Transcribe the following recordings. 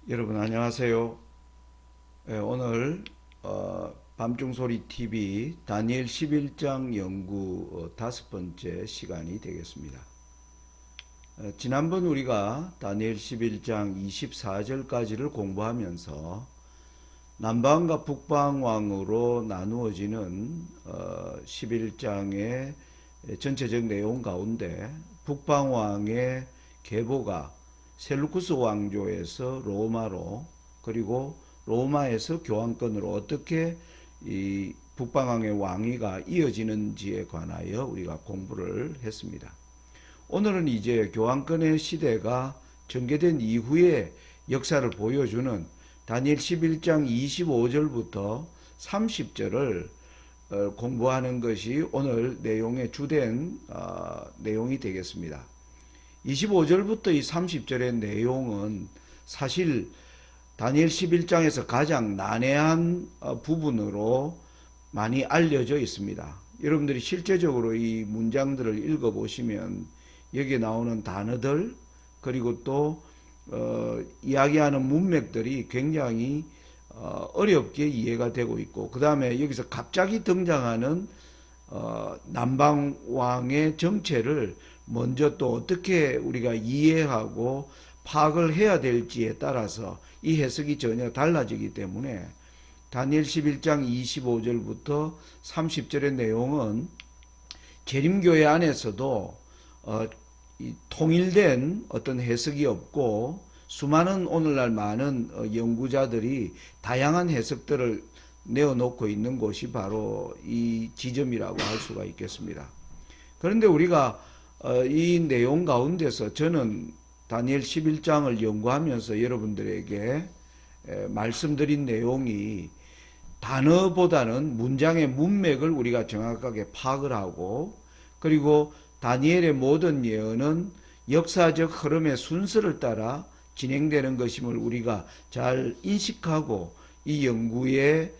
여러분 안녕하세요. 오늘 밤중소리 TV 다니엘 11장 연구 다섯 번째 시간이 되겠습니다. 지난번 우리가 다니엘 11장 24절까지를 공부하면서 남방과 북방왕으로 나누어지는 11장의 전체적 내용 가운데 북방왕의 계보가 셀루쿠스 왕조에서 로마로, 그리고 로마에서 교황권으로 어떻게 이 북방왕의 왕위가 이어지는지에 관하여 우리가 공부를 했습니다. 오늘은 이제 교황권의 시대가 전개된 이후의 역사를 보여주는 다니엘 11장 25절부터 30절을 공부하는 것이 오늘 내용의 주된 내용이 되겠습니다. 25절부터 이 30절의 내용은 사실 다니엘 11장에서 가장 난해한 부분으로 많이 알려져 있습니다. 여러분들이 실제적으로 이 문장들을 읽어보시면 여기에 나오는 단어들, 그리고 또 이야기하는 문맥들이 굉장히 어렵게 이해가 되고 있고, 그 다음에 여기서 갑자기 등장하는 남방왕의 정체를 먼저 또 어떻게 우리가 이해하고 파악을 해야 될지에 따라서 이 해석이 전혀 달라지기 때문에 다니엘 11장 25절부터 30절의 내용은 재림교회 안에서도 통일된 어떤 해석이 없고, 수많은 오늘날 많은 연구자들이 다양한 해석들을 내어놓고 있는 곳이 바로 이 지점이라고 할 수가 있겠습니다. 그런데 우리가 이 내용 가운데서 저는 다니엘 11장을 연구하면서 여러분들에게 말씀드린 내용이 단어보다는 문장의 문맥을 우리가 정확하게 파악을 하고, 그리고 다니엘의 모든 예언은 역사적 흐름의 순서를 따라 진행되는 것임을 우리가 잘 인식하고 이 연구에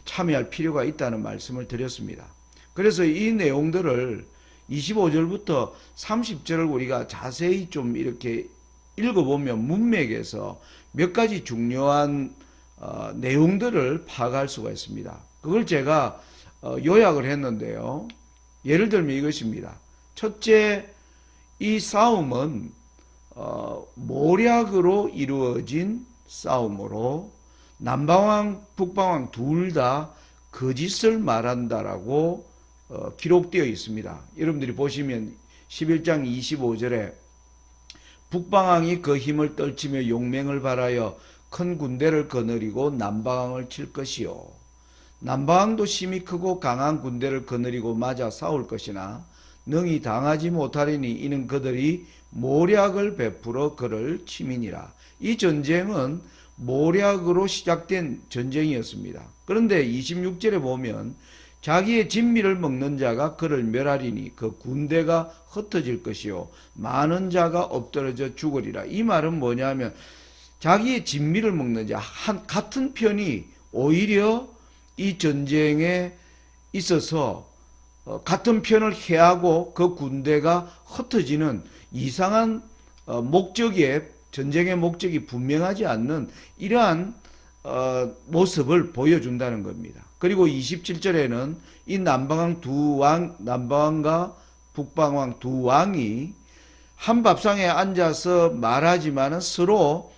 참여할 필요가 있다는 말씀을 드렸습니다. 그래서 이 내용들을 25절부터 30절을 우리가 자세히 좀 이렇게 읽어보면 문맥에서 몇 가지 중요한 내용들을 파악할 수가 있습니다. 그걸 제가 요약을 했는데요. 예를 들면 이것입니다. 첫째, 이 싸움은 모략으로 이루어진 싸움으로 남방왕, 북방왕 둘 다 거짓을 말한다라고 기록되어 있습니다. 여러분들이 보시면 11장 25절에 북방왕이 그 힘을 떨치며 용맹을 발하여 큰 군대를 거느리고 남방왕을 칠 것이요, 남방왕도 힘이 크고 강한 군대를 거느리고 맞아 싸울 것이나 능히 당하지 못하리니 이는 그들이 모략을 베풀어 그를 침이니라. 이 전쟁은 모략으로 시작된 전쟁이었습니다. 그런데 26절에 보면 자기의 진미를 먹는 자가 그를 멸하리니 그 군대가 흩어질 것이요 많은 자가 엎드러져 죽으리라. 이 말은 뭐냐면 자기의 진미를 먹는 자, 같은 편이 오히려 이 전쟁에 있어서 같은 편을 해하고 그 군대가 흩어지는 이상한 목적의, 전쟁의 목적이 분명하지 않는 이러한 모습을 보여준다는 겁니다. 그리고 27절에는 이 남방왕과 북방왕 두 왕이 한 밥상에 앉아서 말하지만은 서로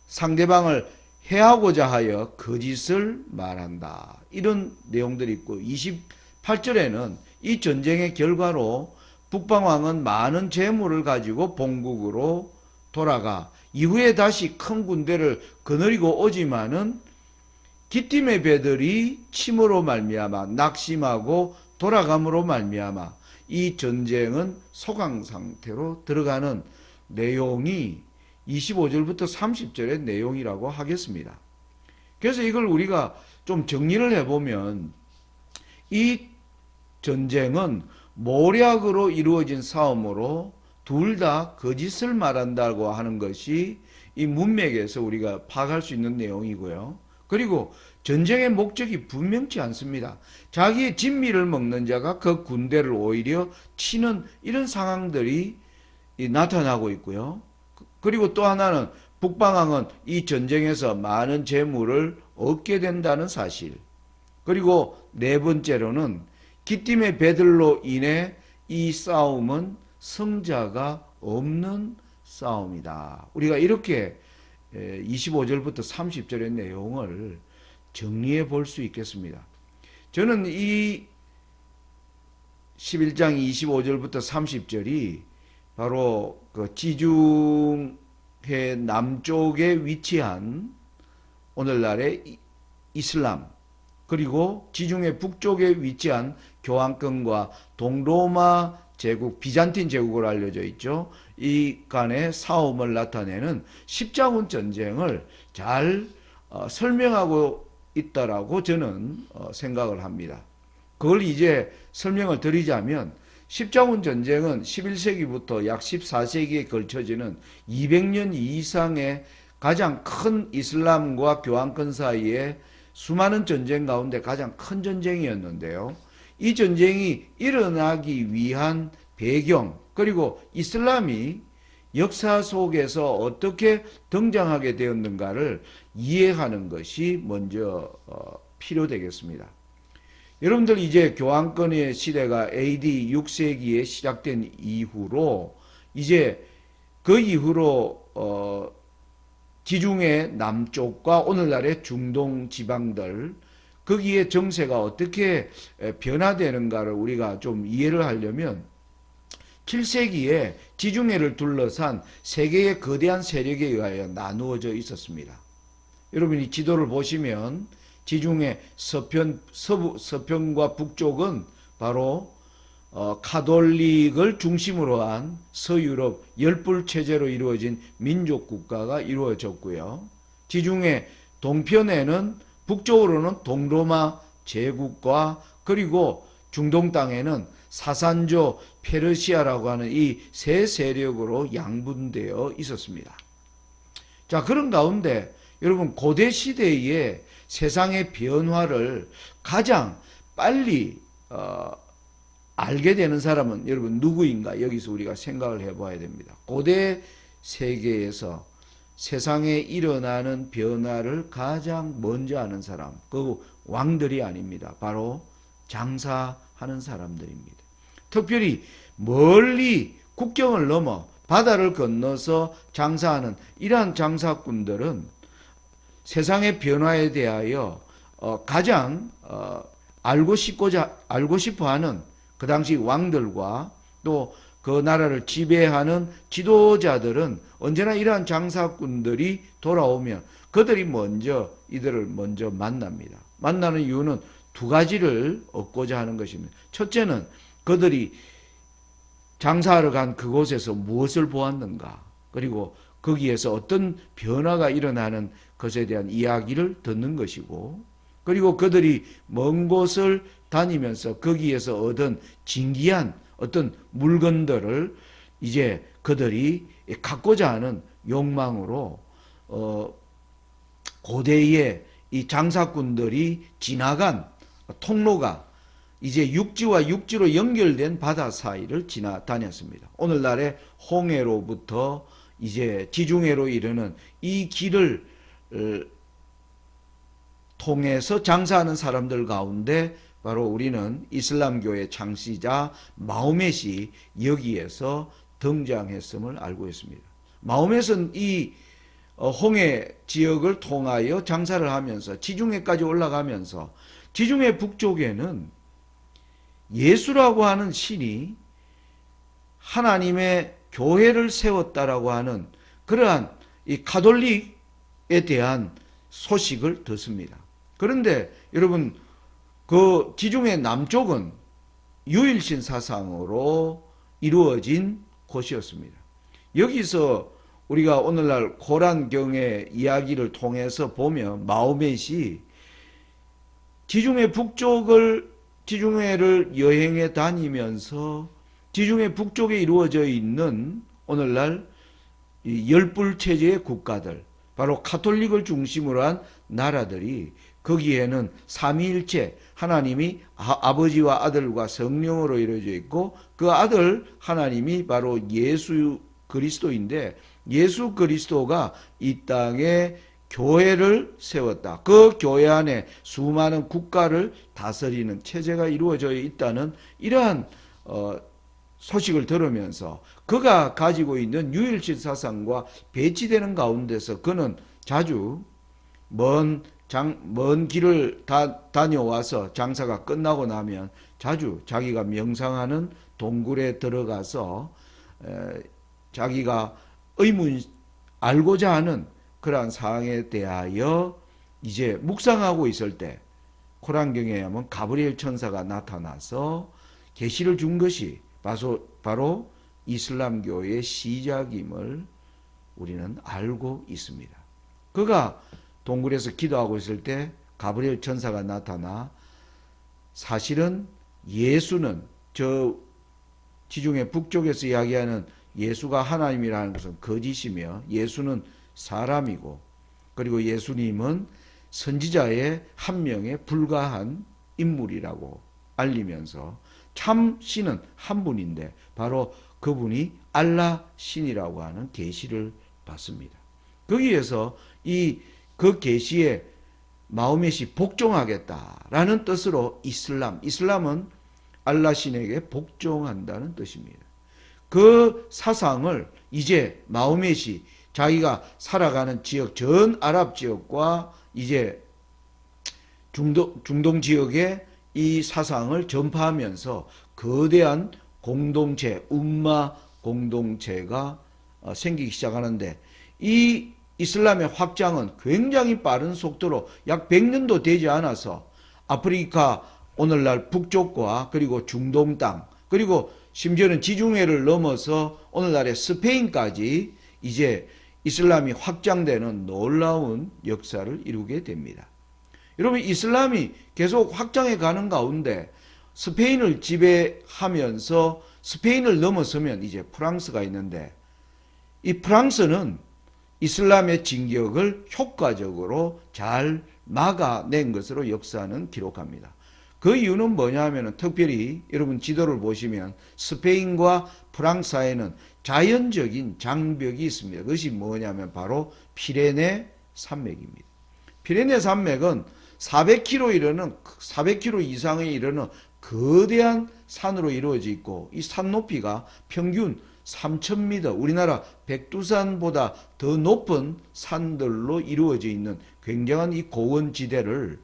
상대방을 해하고자 하여 거짓을 말한다. 이런 내용들이 있고, 28절에는 이 전쟁의 결과로 북방왕은 많은 재물을 가지고 본국으로 돌아가 이후에 다시 큰 군대를 거느리고 오지만은 기띔의 배들이 침으로 말미암아 낙심하고 돌아감으로 말미암아 이 전쟁은 소강 상태로 들어가는 내용이 25절부터 30절의 내용이라고 하겠습니다. 그래서 이걸 우리가 좀 정리를 해보면 이 전쟁은 모략으로 이루어진 싸움으로 둘 다 거짓을 말한다고 하는 것이 이 문맥에서 우리가 파악할 수 있는 내용이고요. 그리고 전쟁의 목적이 분명치 않습니다. 자기의 진미를 먹는 자가 그 군대를 오히려 치는 이런 상황들이 나타나고 있고요. 그리고 또 하나는 북방왕은 이 전쟁에서 많은 재물을 얻게 된다는 사실. 그리고 네 번째로는 기띔의 배들로 인해 이 싸움은 승자가 없는 싸움이다. 우리가 이렇게 25절부터 30절의 내용을 정리해 볼 수 있겠습니다. 저는 이 11장 25절부터 30절이 바로 그 지중해 남쪽에 위치한 오늘날의 이슬람, 그리고 지중해 북쪽에 위치한 교황권과 동로마 제국, 비잔틴 제국으로 알려져 있죠. 이 간의 싸움을 나타내는 십자군 전쟁을 잘 설명하고 있다라고 저는 생각을 합니다. 그걸 이제 설명을 드리자면, 십자군 전쟁은 11세기부터 약 14세기에 걸쳐지는 200년 이상의 가장 큰 이슬람과 교황권 사이에 수많은 전쟁 가운데 가장 큰 전쟁이었는데요. 이 전쟁이 일어나기 위한 배경, 그리고 이슬람이 역사 속에서 어떻게 등장하게 되었는가를 이해하는 것이 먼저 필요되겠습니다. 여러분들, 이제 교황권의 시대가 AD 6세기에 시작된 이후로, 이제 그 이후로 지중해 남쪽과 오늘날의 중동 지방들, 거기에 정세가 어떻게 변화되는가를 우리가 좀 이해를 하려면 7세기에 지중해를 둘러싼 세계의 거대한 세력에 의하여 나누어져 있었습니다. 여러분이 지도를 보시면 지중해 서편과 북쪽은 바로 카톨릭을 중심으로 한 서유럽 열불 체제로 이루어진 민족 국가가 이루어졌고요. 지중해 동편에는 북쪽으로는 동로마 제국과, 그리고 중동 땅에는 사산조 페르시아라고 하는 이 세 세력으로 양분되어 있었습니다. 자, 그런 가운데 여러분, 고대 시대의 세상의 변화를 가장 빨리 알게 되는 사람은 여러분 누구인가? 여기서 우리가 생각을 해봐야 됩니다. 고대 세계에서 세상에 일어나는 변화를 가장 먼저 아는 사람, 그 왕들이 아닙니다. 바로 장사하는 사람들입니다. 특별히 멀리 국경을 넘어 바다를 건너서 장사하는 이러한 장사꾼들은 세상의 변화에 대하여 가장 알고 싶어하는 그 당시 왕들과 또 그 나라를 지배하는 지도자들은 언제나 이러한 장사꾼들이 돌아오면 그들이 이들을 먼저 만납니다. 만나는 이유는 두 가지를 얻고자 하는 것입니다. 첫째는 그들이 장사하러 간 그곳에서 무엇을 보았는가, 그리고 거기에서 어떤 변화가 일어나는 것에 대한 이야기를 듣는 것이고, 그리고 그들이 먼 곳을 다니면서 거기에서 얻은 진귀한 어떤 물건들을 이제 그들이 갖고자 하는 욕망으로 고대의 이 장사꾼들이 지나간 통로가 이제 육지와 육지로 연결된 바다 사이를 지나다녔습니다. 오늘날의 홍해로부터 이제 지중해로 이르는 이 길을 통해서 장사하는 사람들 가운데 바로 우리는 이슬람교의 창시자 마호멧이 여기에서 등장했음을 알고 있습니다. 마호멧은 이 홍해 지역을 통하여 장사를 하면서 지중해까지 올라가면서 지중해 북쪽에는 예수라고 하는 신이 하나님의 교회를 세웠다라고 하는 그러한 이 가톨릭에 대한 소식을 듣습니다. 그런데 여러분, 그 지중해 남쪽은 유일신 사상으로 이루어진 곳이었습니다. 여기서 우리가 오늘날 고란경의 이야기를 통해서 보면 마호멧이 지중해를 여행해 다니면서 지중해 북쪽에 이루어져 있는 오늘날 열불 체제의 국가들, 바로 가톨릭을 중심으로 한 나라들이 거기에는 삼위일체 하나님이 아버지와 아들과 성령으로 이루어져 있고 그 아들 하나님이 바로 예수 그리스도인데 예수 그리스도가 이 땅에 교회를 세웠다. 그 교회 안에 수많은 국가를 다스리는 체제가 이루어져 있다는 이러한 소식을 들으면서 그가 가지고 있는 유일신 사상과 배치되는 가운데서 그는 자주 먼 길을 다녀와서 장사가 끝나고 나면 자주 자기가 명상하는 동굴에 들어가서 자기가 알고자 하는 그러한 사항에 대하여 이제 묵상하고 있을 때 코란경에 의하면 가브리엘 천사가 나타나서 계시를 준 것이 바로 이슬람교의 시작임을 우리는 알고 있습니다. 그가 동굴에서 기도하고 있을 때 가브리엘 천사가 나타나 사실은 예수는 저 지중해 북쪽에서 이야기하는 예수가 하나님이라는 것은 거짓이며 예수는 사람이고 그리고 예수님은 선지자의 한 명에 불과한 인물이라고 알리면서 참 신은 한 분인데 바로 그분이 알라 신이라고 하는 계시를 받습니다. 거기에서 그 계시에 마호멧이 복종하겠다라는 뜻으로 이슬람은 알라 신에게 복종한다는 뜻입니다. 그 사상을 이제 마호멧이 자기가 살아가는 지역, 전 아랍 지역과 이제 중동 지역에 이 사상을 전파하면서 거대한 공동체, umma 공동체가 생기기 시작하는데 이 이슬람의 확장은 굉장히 빠른 속도로 약 100년도 되지 않아서 아프리카 오늘날 북쪽과 그리고 중동 땅 그리고 심지어는 지중해를 넘어서 오늘날의 스페인까지 이제 이슬람이 확장되는 놀라운 역사를 이루게 됩니다. 여러분 이슬람이 계속 확장해 가는 가운데 스페인을 지배하면서 스페인을 넘어서면 이제 프랑스가 있는데 이 프랑스는 이슬람의 진격을 효과적으로 잘 막아낸 것으로 역사는 기록합니다. 그 이유는 뭐냐 하면 특별히 여러분 지도를 보시면 스페인과 프랑스 사이에는 자연적인 장벽이 있습니다. 그것이 뭐냐면 바로 피레네 산맥입니다. 피레네 산맥은 400km 이상에 이르는 거대한 산으로 이루어져 있고 이 산 높이가 평균 3,000m, 우리나라 백두산보다 더 높은 산들로 이루어져 있는 굉장한 이 고원지대를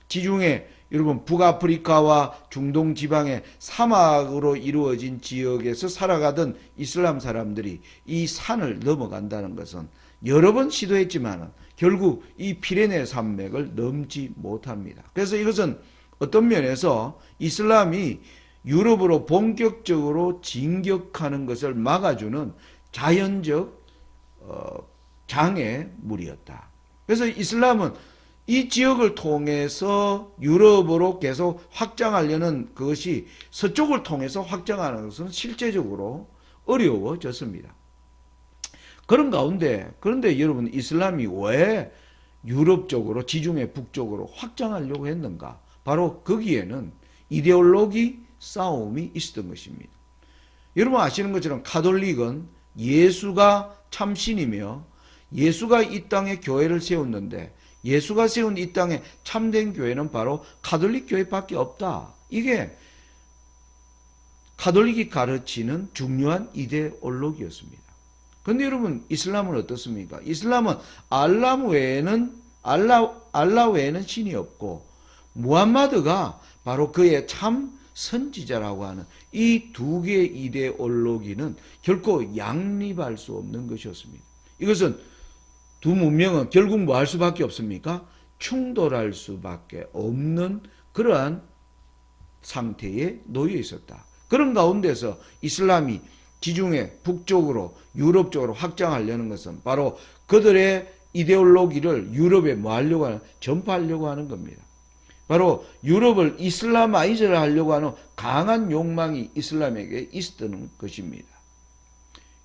지중해 여러분 북아프리카와 중동 지방의 사막으로 이루어진 지역에서 살아가던 이슬람 사람들이 이 산을 넘어간다는 것은 여러 번 시도했지만 결국 이 피레네 산맥을 넘지 못합니다. 그래서 이것은 어떤 면에서 이슬람이 유럽으로 본격적으로 진격하는 것을 막아주는 자연적 장애물이었다. 그래서 이슬람은 이 지역을 통해서 유럽으로 계속 확장하려는 것이 서쪽을 통해서 확장하는 것은 실제적으로 어려워졌습니다. 그런 가운데 그런데 여러분 이슬람이 왜 유럽 쪽으로 지중해 북쪽으로 확장하려고 했는가? 바로 거기에는 이데올로기 싸움이 있었던 것입니다. 여러분 아시는 것처럼 가톨릭은 예수가 참신이며 예수가 이 땅에 교회를 세웠는데 예수가 세운 이 땅에 참된 교회는 바로 가톨릭 교회밖에 없다. 이게 가톨릭이 가르치는 중요한 이데올로기였습니다. 그런데 여러분 이슬람은 어떻습니까? 이슬람은 알라 외에는 신이 없고 무함마드가 바로 그의 참 선지자라고 하는 이 두 개의 이데올로기는 결코 양립할 수 없는 것이었습니다. 이것은 두 문명은 결국 뭐 할 수밖에 없습니까? 충돌할 수밖에 없는 그러한 상태에 놓여 있었다. 그런 가운데서 이슬람이 지중해 북쪽으로 유럽 쪽으로 확장하려는 것은 바로 그들의 이데올로기를 유럽에 전파하려고 하는 겁니다. 바로 유럽을 이슬라마이즈를 하려고 하는 강한 욕망이 이슬람에게 있었던 것입니다.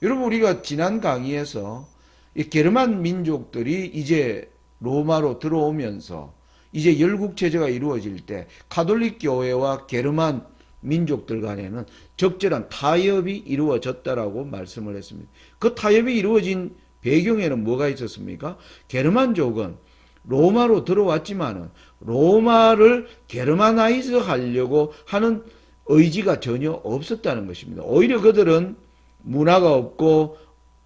여러분 우리가 지난 강의에서 이 게르만 민족들이 이제 로마로 들어오면서 이제 열국체제가 이루어질 때 가톨릭 교회와 게르만 민족들 간에는 적절한 타협이 이루어졌다라고 말씀을 했습니다. 그 타협이 이루어진 배경에는 뭐가 있었습니까? 게르만족은 로마로 들어왔지만은 로마를 게르마나이즈 하려고 하는 의지가 전혀 없었다는 것입니다. 오히려 그들은 문화가 없고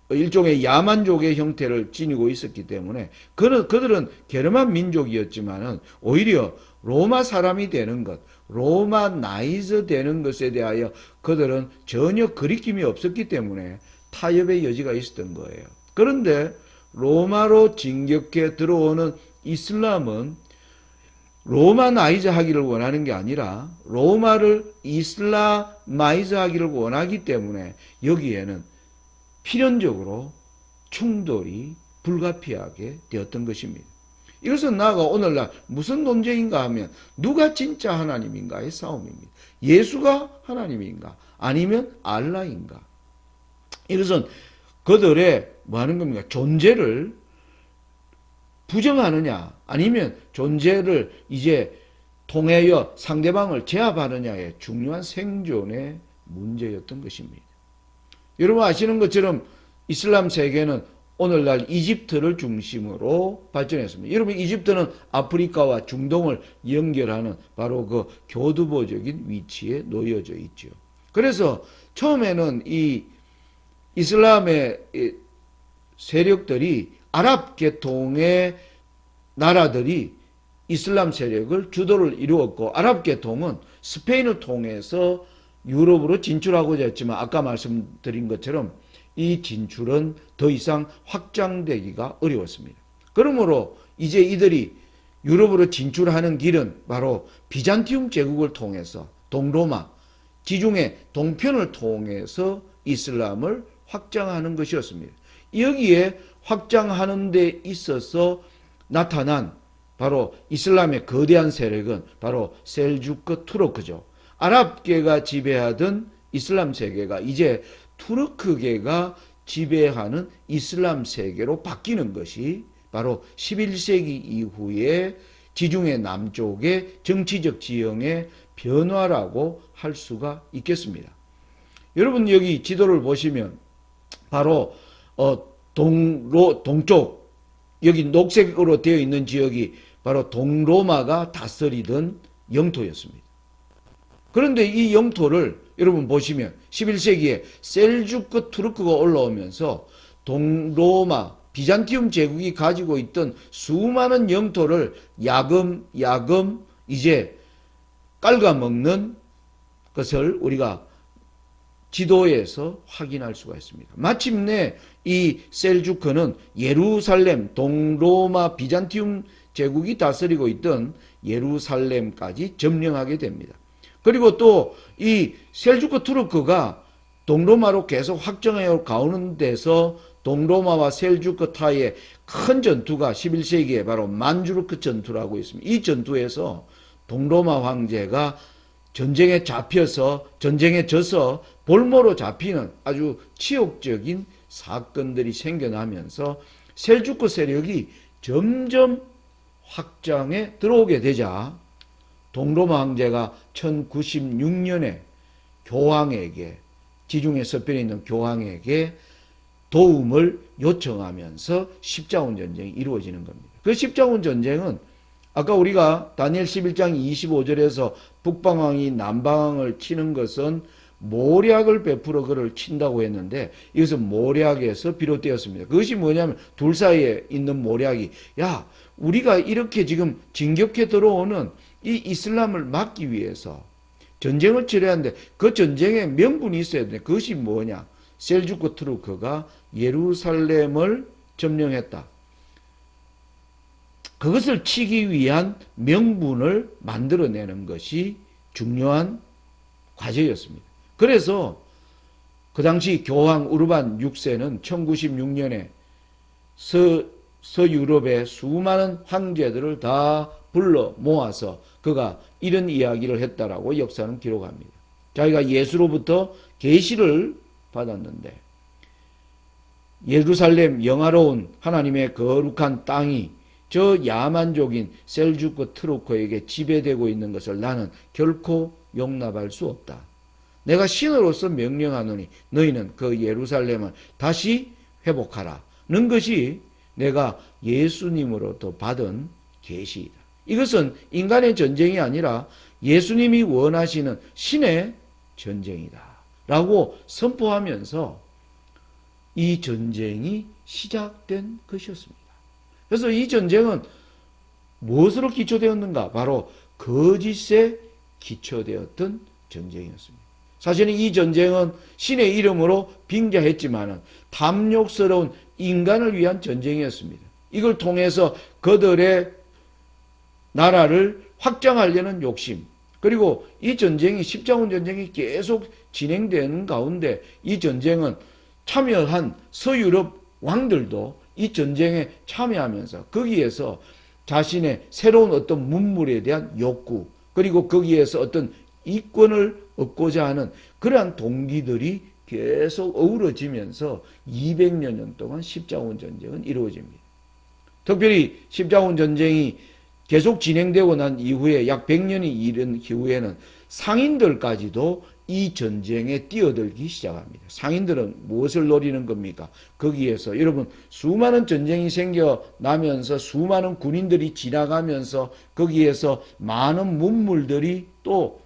일종의 야만족의 형태를 지니고 있었기 때문에 그들은 게르만 민족이었지만은 오히려 로마 사람이 되는 것, 로마나이즈 되는 것에 대하여 그들은 전혀 거리낌이 없었기 때문에 타협의 여지가 있었던 거예요. 그런데 로마로 진격해 들어오는 이슬람은 로마나이즈 하기를 원하는 게 아니라 로마를 이슬라마이즈 하기를 원하기 때문에 여기에는 필연적으로 충돌이 불가피하게 되었던 것입니다. 이것은 나아가 오늘날 무슨 논쟁인가 하면 누가 진짜 하나님인가의 싸움입니다. 예수가 하나님인가 아니면 알라인가. 이것은 그들의 뭐 하는 겁니까? 존재를 부정하느냐 아니면 존재를 이제 통하여 상대방을 제압하느냐의 중요한 생존의 문제였던 것입니다. 여러분 아시는 것처럼 이슬람 세계는 오늘날 이집트를 중심으로 발전했습니다. 여러분 이집트는 아프리카와 중동을 연결하는 바로 그 교두보적인 위치에 놓여져 있죠. 그래서 처음에는 이 이슬람의 세력들이 아랍 계통의 나라들이 이슬람 세력을 주도를 이루었고 아랍 계통은 스페인을 통해서 유럽으로 진출하고자 했지만 아까 말씀드린 것처럼 이 진출은 더 이상 확장되기가 어려웠습니다. 그러므로 이제 이들이 유럽으로 진출하는 길은 바로 비잔티움 제국을 통해서 동로마, 지중해 동편을 통해서 이슬람을 확장하는 것이었습니다. 여기에 확장하는 데 있어서 나타난 바로 이슬람의 거대한 세력은 바로 셀주크 투르크죠. 아랍계가 지배하던 이슬람 세계가 이제 투르크계가 지배하는 이슬람 세계로 바뀌는 것이 바로 11세기 이후에 지중해 남쪽의 정치적 지형의 변화라고 할 수가 있겠습니다. 여러분 여기 지도를 보시면 바로 동쪽 여기 녹색으로 되어 있는 지역이 바로 동로마가 다스리던 영토였습니다. 그런데 이 영토를 여러분 보시면 11세기에 셀주크 투르크가 올라오면서 동로마 비잔티움 제국이 가지고 있던 수많은 영토를 야금 이제 깔아먹는 것을 우리가 지도에서 확인할 수가 있습니다. 마침내 이 셀주크는 예루살렘, 동로마 비잔티움 제국이 다스리고 있던 예루살렘까지 점령하게 됩니다. 그리고 또 이 셀주크 투르크가 동로마로 계속 확정해 가오는 데서 동로마와 셀주크타의 큰 전투가 11세기에 바로 만주르크 전투라고 있습니다. 이 전투에서 동로마 황제가 전쟁에 져서 볼모로 잡히는 아주 치욕적인 사건들이 생겨나면서 셀주크 세력이 점점 확장에 들어오게 되자 동로마 황제가 1096년에 교황에게 지중해 서편에 있는 교황에게 도움을 요청하면서 십자군 전쟁이 이루어지는 겁니다. 그 십자군 전쟁은 아까 우리가 다니엘 11장 25절에서 북방왕이 남방왕을 치는 것은 모략을 베풀어 그를 친다고 했는데 이것은 모략에서 비롯되었습니다. 그것이 뭐냐면 둘 사이에 있는 모략이 야 우리가 이렇게 지금 진격해 들어오는 이 이슬람을 막기 위해서 전쟁을 치러야 하는데 그 전쟁에 명분이 있어야 되는데 그것이 뭐냐 셀주크 투르크가 예루살렘을 점령했다. 그것을 치기 위한 명분을 만들어내는 것이 중요한 과제였습니다. 그래서 그 당시 교황 우르반 6세는 1096년에 서유럽의 수많은 황제들을 다 불러 모아서 그가 이런 이야기를 했다라고 역사는 기록합니다. 자기가 예수로부터 계시를 받았는데 예루살렘 영화로운 하나님의 거룩한 땅이 저 야만족인 셀주크 트루크에게 지배되고 있는 것을 나는 결코 용납할 수 없다. 내가 신으로서 명령하노니 너희는 그 예루살렘을 다시 회복하라는 것이 내가 예수님으로부터 받은 계시이다. 이것은 인간의 전쟁이 아니라 예수님이 원하시는 신의 전쟁이다 라고 선포하면서 이 전쟁이 시작된 것이었습니다. 그래서 이 전쟁은 무엇으로 기초되었는가? 바로 거짓에 기초되었던 전쟁이었습니다. 사실은 이 전쟁은 신의 이름으로 빙자했지만 탐욕스러운 인간을 위한 전쟁이었습니다. 이걸 통해서 그들의 나라를 확장하려는 욕심, 그리고 이 전쟁이 십자군 전쟁이 계속 진행되는 가운데 이 전쟁은 참여한 서유럽 왕들도 이 전쟁에 참여하면서 거기에서 자신의 새로운 어떤 문물에 대한 욕구, 그리고 거기에서 어떤 이권을 얻고자 하는 그러한 동기들이 계속 어우러지면서 200여 년 동안 십자군 전쟁은 이루어집니다. 특별히 십자군 전쟁이 계속 진행되고 난 이후에 약 100년이 이른 이후에는 상인들까지도 이 전쟁에 뛰어들기 시작합니다. 상인들은 무엇을 노리는 겁니까? 거기에서 여러분 수많은 전쟁이 생겨나면서 수많은 군인들이 지나가면서 거기에서 많은 문물들이 또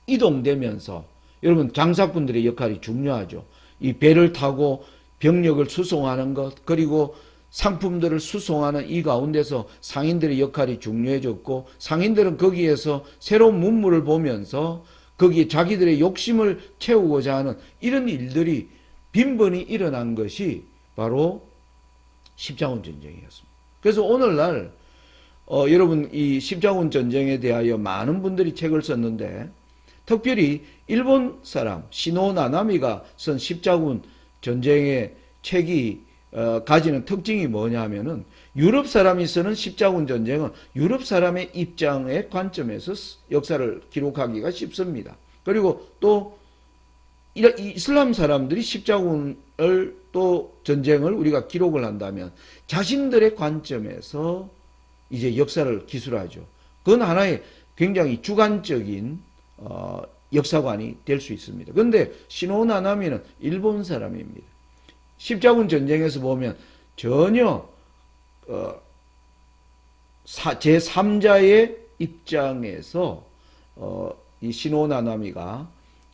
이동되면서 여러분 장사꾼들의 역할이 중요하죠. 이 배를 타고 병력을 수송하는 것, 그리고 상품들을 수송하는 이 가운데서 상인들의 역할이 중요해졌고, 상인들은 거기에서 새로운 문물을 보면서 거기에 자기들의 욕심을 채우고자 하는 이런 일들이 빈번히 일어난 것이 바로 십자군 전쟁이었습니다. 그래서 오늘날 여러분 이 십자군 전쟁에 대하여 많은 분들이 책을 썼는데, 특별히 일본 사람 시노 나나미가 쓴 십자군 전쟁의 책이 가지는 특징이 뭐냐 하면은, 유럽 사람이 쓰는 십자군 전쟁은 유럽 사람의 입장의 관점에서 역사를 기록하기가 쉽습니다. 그리고 또 이슬람 사람들이 십자군을 또 전쟁을 우리가 기록을 한다면 자신들의 관점에서 이제 역사를 기술하죠. 그건 하나의 굉장히 주관적인 역사관이 될 수 있습니다. 그런데 시노 나나미는 일본 사람입니다. 십자군 전쟁에서 보면 전혀 제3자의 입장에서 이 시노 나나미가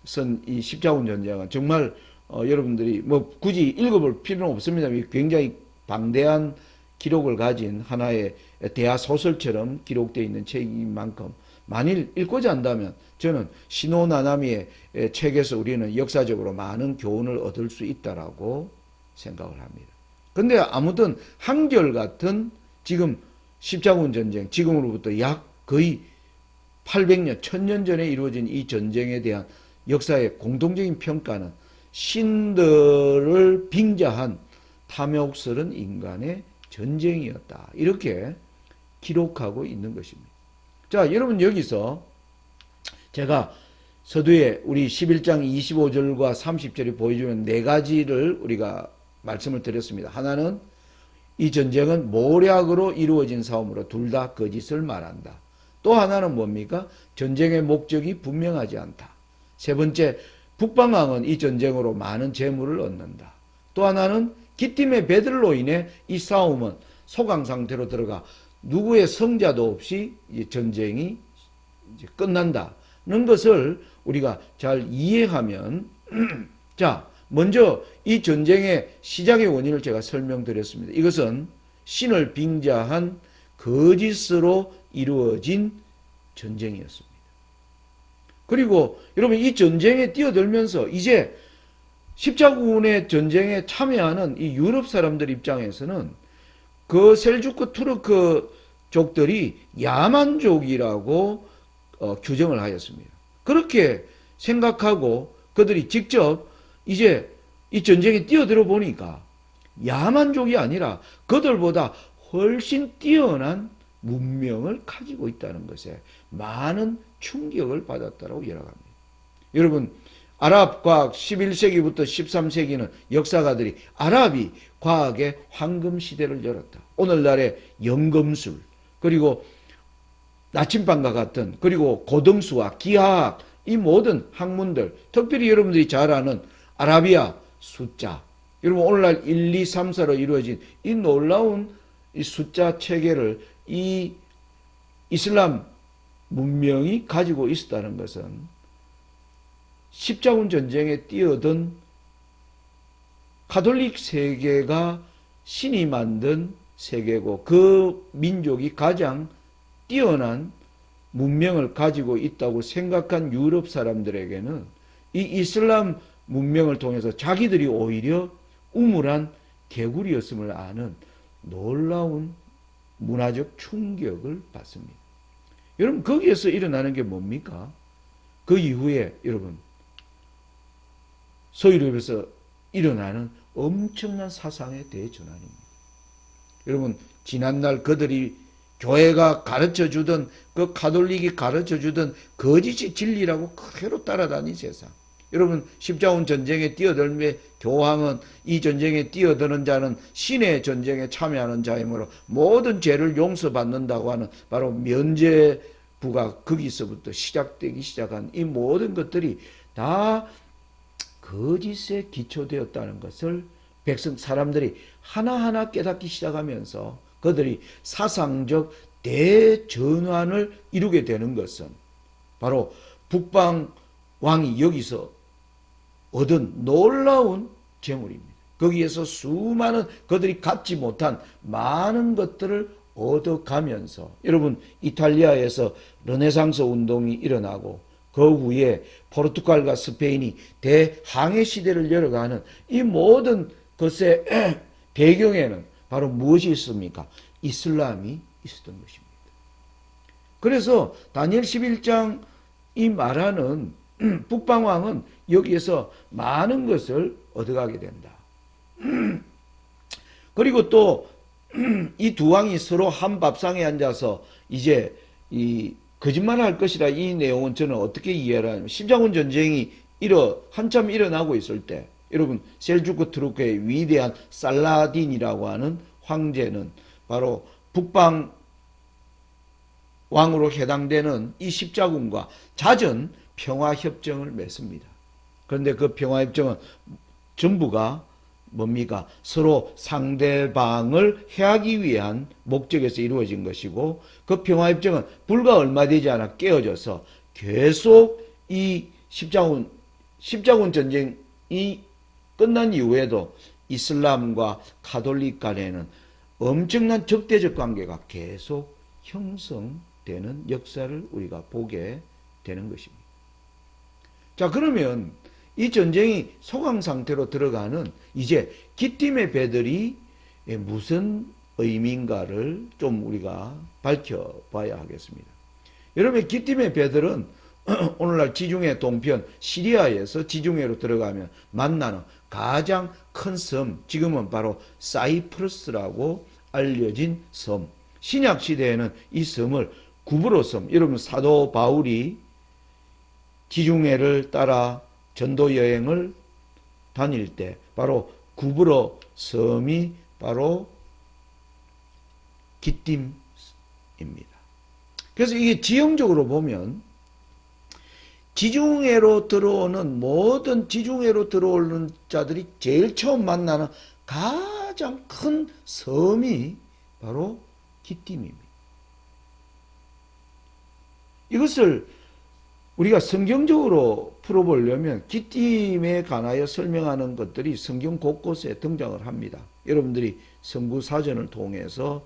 쓴 이 십자군 전쟁은 정말 여러분들이 뭐 굳이 읽어볼 필요는 없습니다. 굉장히 방대한 기록을 가진 하나의 대하 소설처럼 기록되어 있는 책인 만큼 만일 읽고자 한다면 저는 시노 나나미의 책에서 우리는 역사적으로 많은 교훈을 얻을 수 있다라고 생각을 합니다. 근데 아무튼 한결같은 지금 십자군 전쟁, 지금으로부터 약 거의 800년, 1000년 전에 이루어진 이 전쟁에 대한 역사의 공통적인 평가는 신들을 빙자한 탐욕스러운 인간의 전쟁이었다. 이렇게 기록하고 있는 것입니다. 자, 여러분 여기서 제가 서두에 우리 11장 25절과 30절이 보여주는 네 가지를 우리가 말씀을 드렸습니다. 하나는 이 전쟁은 모략으로 이루어진 싸움으로 둘 다 거짓을 말한다. 또 하나는 뭡니까? 전쟁의 목적이 분명하지 않다. 세 번째, 북방왕은 이 전쟁으로 많은 재물을 얻는다. 또 하나는 기띔의 배들로 인해 이 싸움은 소강 상태로 들어가 누구의 성자도 없이 전쟁이 이제 끝난다는 것을 우리가 잘 이해하면 자, 먼저 이 전쟁의 시작의 원인을 제가 설명드렸습니다. 이것은 신을 빙자한 거짓으로 이루어진 전쟁이었습니다. 그리고 여러분 이 전쟁에 뛰어들면서 이제 십자군의 전쟁에 참여하는 이 유럽 사람들 입장에서는 그 셀주크 투르크족들이 야만족이라고 규정을 하였습니다. 그렇게 생각하고 그들이 직접 이제 이 전쟁에 뛰어들어 보니까 야만족이 아니라 그들보다 훨씬 뛰어난 문명을 가지고 있다는 것에 많은 충격을 받았다고 열어갑니다. 여러분, 아랍 과학 11세기부터 13세기는 역사가들이 아랍이 과학의 황금 시대를 열었다. 오늘날의 연금술, 그리고 나침반과 같은, 그리고 고등수학, 기하학, 이 모든 학문들, 특별히 여러분들이 잘 아는 아라비아 숫자, 여러분 오늘날 1, 2, 3, 4로 이루어진 이 놀라운 이 숫자 체계를 이 이슬람 문명이 가지고 있었다는 것은 십자군 전쟁에 뛰어든 가톨릭 세계가 신이 만든 세계고 그 민족이 가장 뛰어난 문명을 가지고 있다고 생각한 유럽 사람들에게는 이 이슬람 문명을 통해서 자기들이 오히려 우물한 개구리였음을 아는 놀라운 문화적 충격을 받습니다. 여러분 거기에서 일어나는 게 뭡니까? 그 이후에 여러분 서유럽에서 일어나는 엄청난 사상의 대전환입니다. 여러분 지난날 그들이 교회가 가르쳐주던 그 가톨릭이 가르쳐주던 거짓이 진리라고 그대로 따라다닌 세상. 여러분 십자군 전쟁에 뛰어들며 교황은 이 전쟁에 뛰어드는 자는 신의 전쟁에 참여하는 자이므로 모든 죄를 용서받는다고 하는 바로 면죄부가 거기서부터 시작되기 시작한 이 모든 것들이 다 거짓에 기초되었다는 것을 사람들이 하나하나 깨닫기 시작하면서 그들이 사상적 대전환을 이루게 되는 것은 바로 북방 왕이 여기서 얻은 놀라운 재물입니다. 거기에서 수많은 그들이 갖지 못한 많은 것들을 얻어가면서 여러분 이탈리아에서 르네상스 운동이 일어나고 그 후에 포르투갈과 스페인이 대항해 시대를 열어가는 이 모든 것의 배경에는 바로 무엇이 있습니까? 이슬람이 있었던 것입니다. 그래서 다니엘 11장이 말하는 북방왕은 여기에서 많은 것을 얻어가게 된다. 그리고 또 이 두 왕이 서로 한 밥상에 앉아서 이제 이 거짓말을 할 것이라 이 내용은 저는 어떻게 이해를 하냐면 십자군 전쟁이 한참 일어나고 있을 때 여러분 셀주크 투르크의 위대한 살라딘이라고 하는 황제는 바로 북방 왕으로 해당되는 이 십자군과 잦은 평화협정을 맺습니다. 그런데 그 평화협정은 전부가 뭡니까? 서로 상대방을 해하기 위한 목적에서 이루어진 것이고 그 평화협정은 불과 얼마 되지 않아 깨어져서 계속 이 십자군 전쟁이 끝난 이후에도 이슬람과 가톨릭 간에는 엄청난 적대적 관계가 계속 형성되는 역사를 우리가 보게 되는 것입니다. 자, 그러면 이 전쟁이 소강 상태로 들어가는 이제 기띔의 배들이 무슨 의미인가를 좀 우리가 밝혀봐야 하겠습니다. 여러분 기띔의 배들은 오늘날 지중해 동편 시리아에서 지중해로 들어가면 만나는 가장 큰 섬, 지금은 바로 사이프러스라고 알려진 섬. 신약 시대에는 이 섬을 구브로 섬, 여러분 사도 바울이 지중해를 따라 전도 여행을 다닐 때 바로 구브로 섬이 바로 기띔입니다. 그래서 이게 지형적으로 보면 지중해로 들어오는 모든 지중해로 들어오는 자들이 제일 처음 만나는 가장 큰 섬이 바로 기띔입니다. 이것을 우리가 성경적으로 풀어보려면 기띔에 관하여 설명하는 것들이 성경 곳곳에 등장을 합니다. 여러분들이 성구사전을 통해서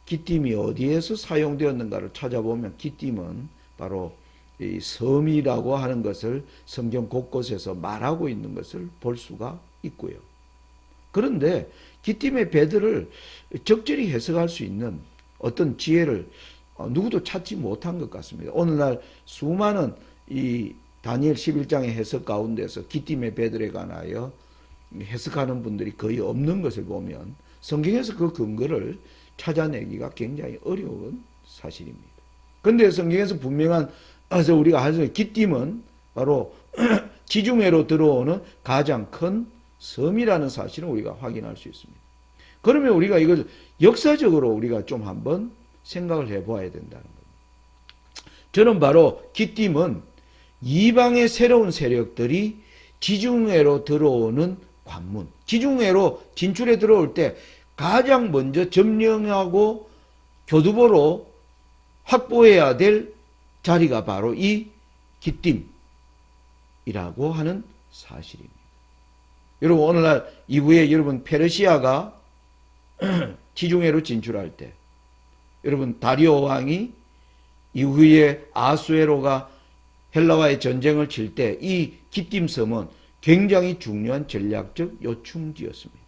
기띔이 어디에서 사용되었는가를 찾아보면 기띔은 바로 이 섬이라고 하는 것을 성경 곳곳에서 말하고 있는 것을 볼 수가 있고요. 그런데 기띔의 배들을 적절히 해석할 수 있는 어떤 지혜를 누구도 찾지 못한 것 같습니다. 오늘날 수많은 이 다니엘 11장의 해석 가운데서 기띔의 배들에 관하여 해석하는 분들이 거의 없는 것을 보면 성경에서 그 근거를 찾아내기가 굉장히 어려운 사실입니다. 그런데 성경에서 분명한 우리가 할 수 있는 기띔은 바로 지중해로 들어오는 가장 큰 섬이라는 사실을 우리가 확인할 수 있습니다. 그러면 우리가 이걸 역사적으로 우리가 좀 한번 생각을 해보아야 된다는 겁니다. 저는 바로 기띔은 이방의 새로운 세력들이 지중해로 들어오는 관문, 지중해로 진출해 들어올 때 가장 먼저 점령하고 교두보로 확보해야 될 자리가 바로 이 기띔이라고 하는 사실입니다. 여러분, 오늘날 이후에 여러분 페르시아가 지중해로 진출할 때, 여러분 다리오 왕이 이후에 아수에로가 헬라와의 전쟁을 칠 때 이 기띔섬은 굉장히 중요한 전략적 요충지였습니다.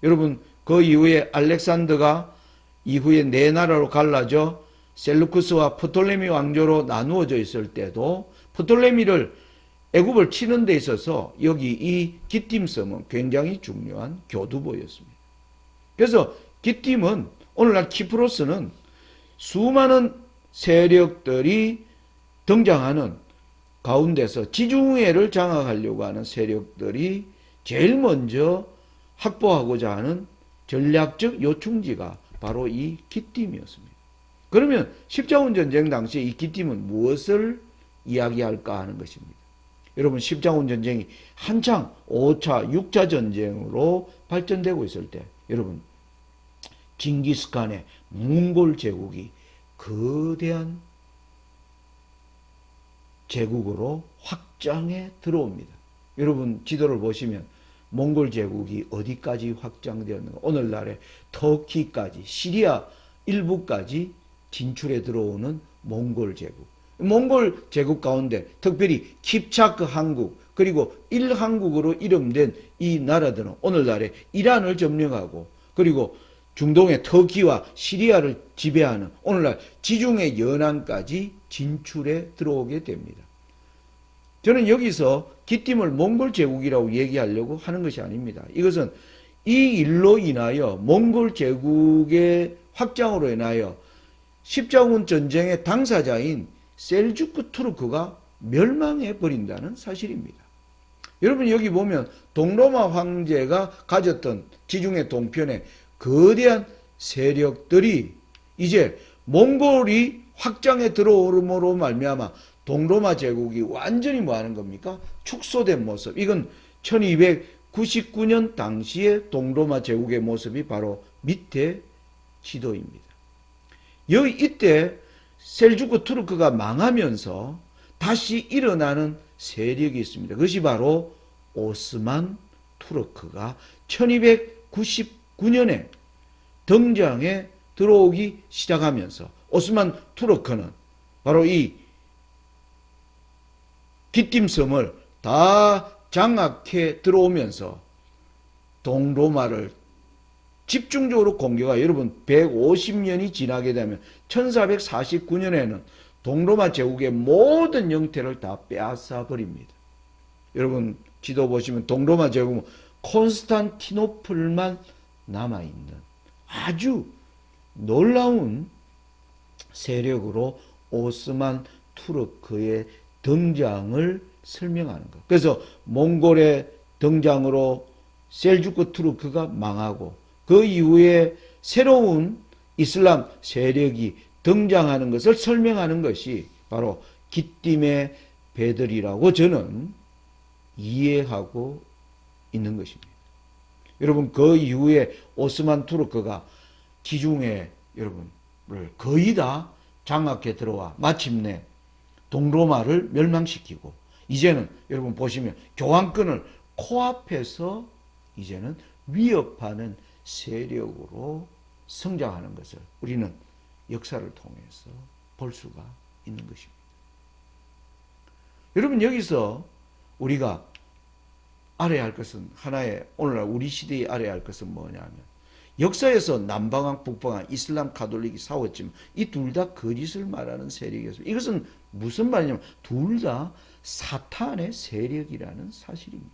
여러분, 그 이후에 알렉산더가 이후에 네 나라로 갈라져 셀루쿠스와 프톨레미 왕조로 나누어져 있을 때도 프톨레미를 애굽을 치는 데 있어서 여기 이 기띔섬은 굉장히 중요한 교두보였습니다. 그래서 기띔은 오늘날 키프로스는 수많은 세력들이 등장하는 가운데서 지중해를 장악하려고 하는 세력들이 제일 먼저 확보하고자 하는 전략적 요충지가 바로 이 기띔이었습니다. 그러면 십자군 전쟁 당시에 이 기띔은 무엇을 이야기할까 하는 것입니다. 여러분, 십자군 전쟁이 한창 5차, 6차 전쟁으로 발전되고 있을 때, 여러분, 징기스칸의 몽골 제국이 거대한 제국으로 확장해 들어옵니다. 여러분, 지도를 보시면 몽골 제국이 어디까지 확장되었는가? 오늘날의 터키까지, 시리아 일부까지 진출해 들어오는 몽골 제국. 몽골 제국 가운데 특별히 킵차크 한국, 그리고 일한국으로 이름된 이 나라들은 오늘날의 이란을 점령하고, 그리고 중동의 터키와 시리아를 지배하는 오늘날 지중해 연안까지 진출해 들어오게 됩니다. 저는 여기서 기띔을 몽골 제국이라고 얘기하려고 하는 것이 아닙니다. 이것은 이 일로 인하여 몽골 제국의 확장으로 인하여 십자군 전쟁의 당사자인 셀주크 투르크가 멸망해 버린다는 사실입니다. 여러분, 여기 보면 동로마 황제가 가졌던 지중해 동편에 거대한 세력들이 이제 몽골이 확장해 들어옴으로 말미암아 동로마 제국이 완전히 뭐 하는 겁니까? 축소된 모습. 이건 1299년 당시의 동로마 제국의 모습이 바로 밑에 지도입니다. 이때 셀주크 투르크가 망하면서 다시 일어나는 세력이 있습니다. 그것이 바로 오스만 투르크가 1299년에 등장해 들어오기 시작하면서 오스만 투르크는 바로 이 기띔섬을 다 장악해 들어오면서 동로마를 집중적으로 공격하, 여러분 150년이 지나게 되면 1449년에는 동로마 제국의 모든 영토를 다 빼앗아 버립니다. 여러분, 지도 보시면 동로마 제국은 콘스탄티노플만 남아있는 아주 놀라운 세력으로 오스만 투르크의 등장을 설명하는 것. 그래서 몽골의 등장으로 셀주크 투르크가 망하고 그 이후에 새로운 이슬람 세력이 등장하는 것을 설명하는 것이 바로 기띔의 배들이라고 저는 이해하고 있는 것입니다. 여러분, 그 이후에 오스만 투르크가 지중해 여러분을 거의 다 장악해 들어와 마침내 동로마를 멸망시키고, 이제는 여러분 보시면 교황권을 코앞에서 이제는 위협하는 세력으로 성장하는 것을 우리는 역사를 통해서 볼 수가 있는 것입니다. 여러분, 여기서 우리가 알아야 할 것은 하나의, 오늘날 우리 시대에 알아야 할 것은 뭐냐면, 역사에서 남방왕 북방왕 이슬람 가톨릭이 싸웠지만 이 둘 다 거짓을 말하는 세력이었습니다. 이것은 무슨 말이냐면 둘 다 사탄의 세력이라는 사실입니다.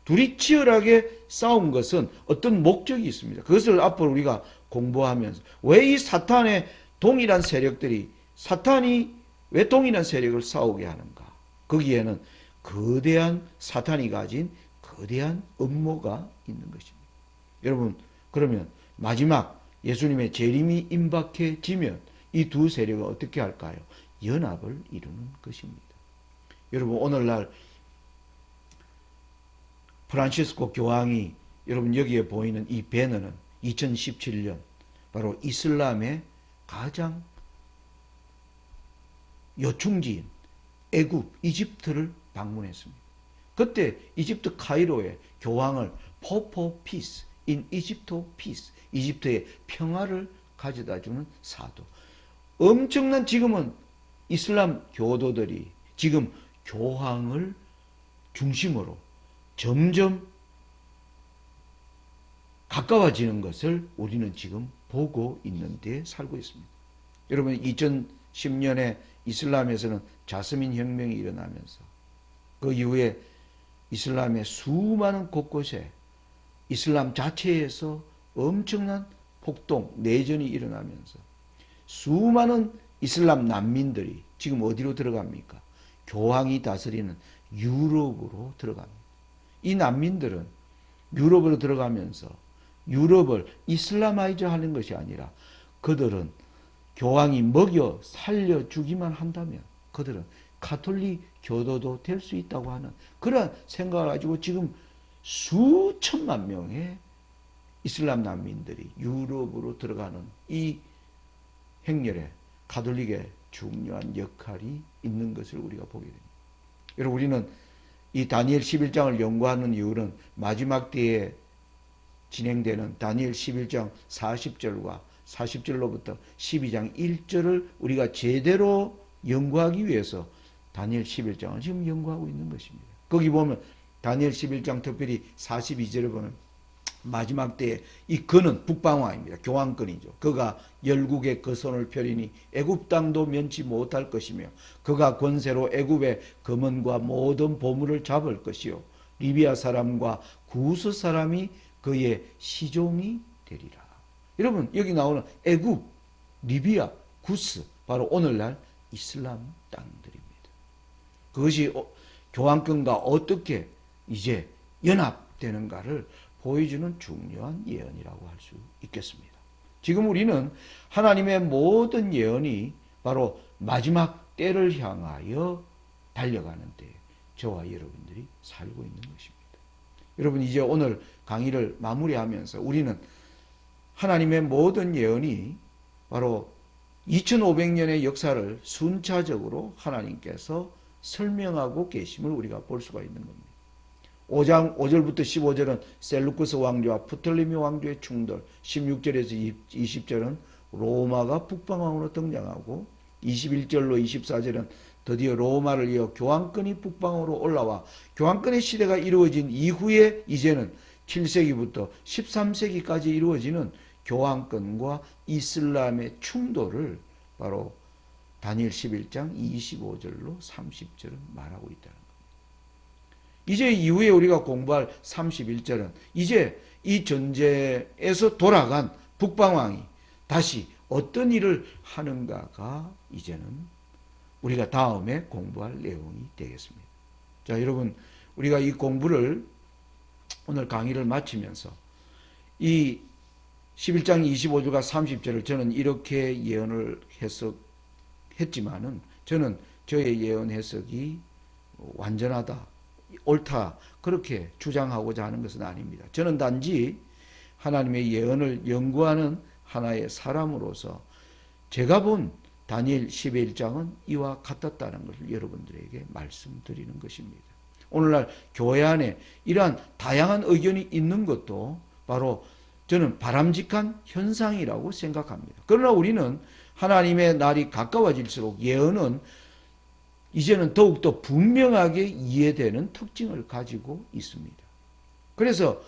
둘이 치열하게 싸운 것은 어떤 목적이 있습니다. 그것을 앞으로 우리가 공부하면서 왜 이 사탄의 동일한 세력들이, 사탄이 왜 동일한 세력을 싸우게 하는가? 거기에는 거대한 사탄이 가진 거대한 음모가 있는 것입니다. 여러분, 그러면 마지막 예수님의 재림이 임박해지면 이 두 세력은 어떻게 할까요? 연합을 이루는 것입니다. 여러분 오늘날 프란시스코 교황이 여러분 여기에 보이는 이 배너는 2017년 바로 이슬람의 가장 요충지인 애굽, 이집트를 방문했습니다. 그때 이집트 카이로에 교황을 포포 피스, 인 이집토 피스, 이집트의 평화를 가져다주는 사도. 엄청난 지금은 이슬람 교도들이 지금 교황을 중심으로 점점 가까워지는 것을 우리는 지금 보고 있는 데 살고 있습니다. 여러분 2010년에 이슬람에서는 자스민 혁명이 일어나면서 그 이후에 이슬람의 수많은 곳곳에 이슬람 자체에서 엄청난 폭동, 내전이 일어나면서 수많은 이슬람 난민들이 지금 어디로 들어갑니까? 교황이 다스리는 유럽으로 들어갑니다. 이 난민들은 유럽으로 들어가면서 유럽을 이슬라마이즈 하는 것이 아니라 그들은 교황이 먹여 살려주기만 한다면 그들은 가톨릭 교도도 될 수 있다고 하는 그런 생각을 가지고 지금 수천만 명의 이슬람 난민들이 유럽으로 들어가는 이 행렬에 가톨릭의 중요한 역할이 있는 것을 우리가 보게 됩니다. 여러분 우리는 이 다니엘 11장을 연구하는 이유는 마지막 때에 진행되는 다니엘 11장 40절과 40절로부터 12장 1절을 우리가 제대로 연구하기 위해서 다니엘 11장을 지금 연구하고 있는 것입니다. 거기 보면 다니엘 11장 특별히 42절에 보면 마지막 때에 이 그는 북방왕입니다. 교황권이죠. 그가 열국의 그 손을 펴리니 애굽 땅도 면치 못할 것이며 그가 권세로 애굽의 금은과 모든 보물을 잡을 것이요 리비아 사람과 구스 사람이 그의 시종이 되리라. 여러분 여기 나오는 애굽, 리비아, 구스 바로 오늘날 이슬람 땅들입니다. 그것이 교황권과 어떻게 이제 연합되는가를 보여주는 중요한 예언이라고 할 수 있겠습니다. 지금 우리는 하나님의 모든 예언이 바로 마지막 때를 향하여 달려가는데 저와 여러분들이 살고 있는 것입니다. 여러분 이제 오늘 강의를 마무리하면서 우리는 하나님의 모든 예언이 바로 2500년의 역사를 순차적으로 하나님께서 설명하고 계심을 우리가 볼 수가 있는 겁니다. 5장 5절부터 15절은 셀루쿠스 왕조와 프톨레미 왕조의 충돌, 16절에서 20절은 로마가 북방왕으로 등장하고 21절로 24절은 드디어 로마를 이어 교황권이 북방으로 올라와 교황권의 시대가 이루어진 이후에 이제는 7세기부터 13세기까지 이루어지는 교황권과 이슬람의 충돌을 바로 다니엘 11장 25절로 30절은 말하고 있다는 겁니다. 이제 이후에 우리가 공부할 31절은 이제 이 전쟁에서 돌아간 북방왕이 다시 어떤 일을 하는가가 이제는 우리가 다음에 공부할 내용이 되겠습니다. 자, 여러분 우리가 이 공부를 오늘 강의를 마치면서 이 11장 25절과 30절을 저는 이렇게 예언을 했지만은 저는 저의 예언 해석이 완전하다, 옳다 그렇게 주장하고자 하는 것은 아닙니다. 저는 단지 하나님의 예언을 연구하는 하나의 사람으로서 제가 본 다니엘 11장은 이와 같았다는 것을 여러분들에게 말씀드리는 것입니다. 오늘날 교회 안에 이러한 다양한 의견이 있는 것도 바로 저는 바람직한 현상이라고 생각합니다. 그러나 우리는 하나님의 날이 가까워질수록 예언은 이제는 더욱더 분명하게 이해되는 특징을 가지고 있습니다. 그래서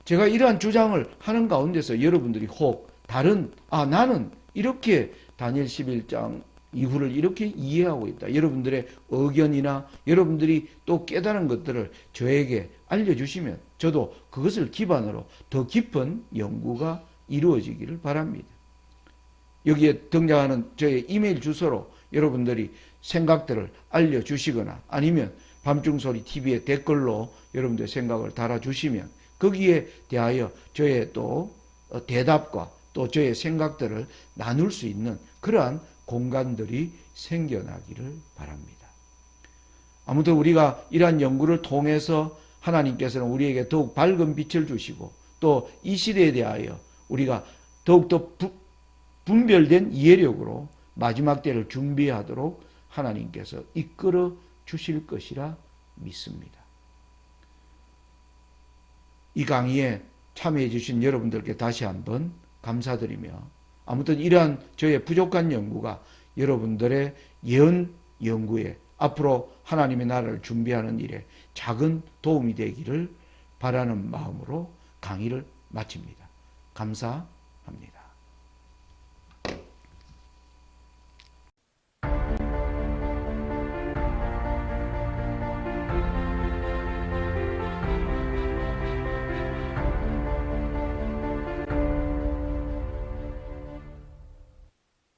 제가 이러한 주장을 하는 가운데서 여러분들이 혹 다른 나는 이렇게 다니엘 11장 이후를 이렇게 이해하고 있다. 여러분들의 의견이나 여러분들이 또 깨달은 것들을 저에게 알려주시면 저도 그것을 기반으로 더 깊은 연구가 이루어지기를 바랍니다. 여기에 등장하는 저의 이메일 주소로 여러분들이 생각들을 알려주시거나 아니면 밤중소리 TV의 댓글로 여러분들의 생각을 달아주시면 거기에 대하여 저의 또 대답과 또 저의 생각들을 나눌 수 있는 그러한 공간들이 생겨나기를 바랍니다. 아무튼 우리가 이러한 연구를 통해서 하나님께서는 우리에게 더욱 밝은 빛을 주시고 또 이 시대에 대하여 우리가 더욱더 분별된 이해력으로 마지막 때를 준비하도록 하나님께서 이끌어 주실 것이라 믿습니다. 이 강의에 참여해 주신 여러분들께 다시 한번 감사드리며 아무튼 이러한 저의 부족한 연구가 여러분들의 예언 연구에 앞으로 하나님의 나라를 준비하는 일에 작은 도움이 되기를 바라는 마음으로 강의를 마칩니다. 감사합니다.